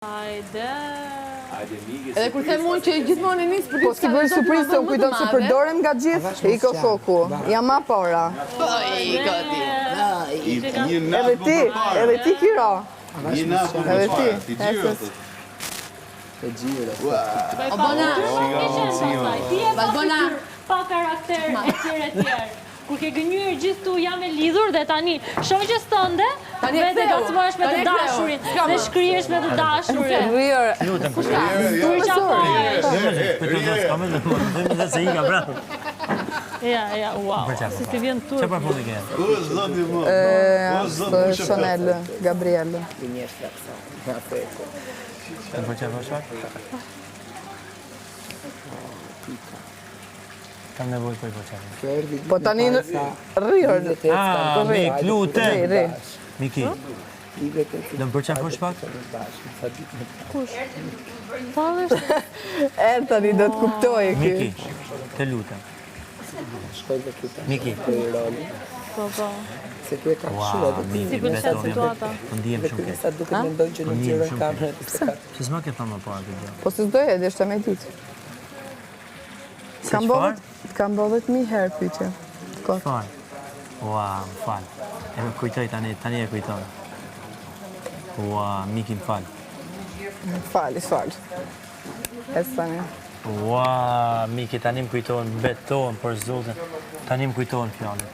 Hajde. Edhe kur them unë që gjithmonë nis për Po si bëj surprizë se u kujton se përdorem nga gjithë. Iko shoku. Jam ma pora. Edhe ti Kiro. Edhe ti. E gjiro. O bona. Balbona. Pa karakter e tjerë. Kur ke gënjur gjithë tu jam e lidhur dhe tani shoqës tënde vetë gacmohesh me të dashurin dhe shkrihesh me të dashurin. Rrier. Kur qafash. Ja, wow. Si ti vjen turp. Çfarë fundi ke? Chanel, Gabriel. Të pëlqen fashak? Kam nevojë për pëlqen. Po tani rrier. Mik, lutem. Rri. Miki. Do më pëlqen fashak? Tani do të kuptoj ky. Miki, të lutem. Miki. Po. Se ku e ka Wow, shumë Si pëlqen situata? Po ndihem shumë keq. sa duket mendon që nuk gjiro kamerën. Si s'ma ke thënë më parë këtë gjë? Po si s'doja, dhe shta me ditë. Kam bo 10.000 herë pyqe. Fal. Ua, më fal. E më kujtoj tani e kujtoj. Ua, Miki më fal. Fal. E s'tani. Ua, Miki, tani më kujtojnë, betohen për zotin. Tani më kujtojnë fjallet.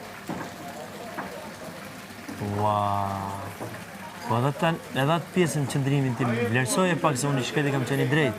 Ua. Po edhe atë pjesën qëndrimin tim, vlerësoj e pak se unë i shkret e kam qenë i drejt.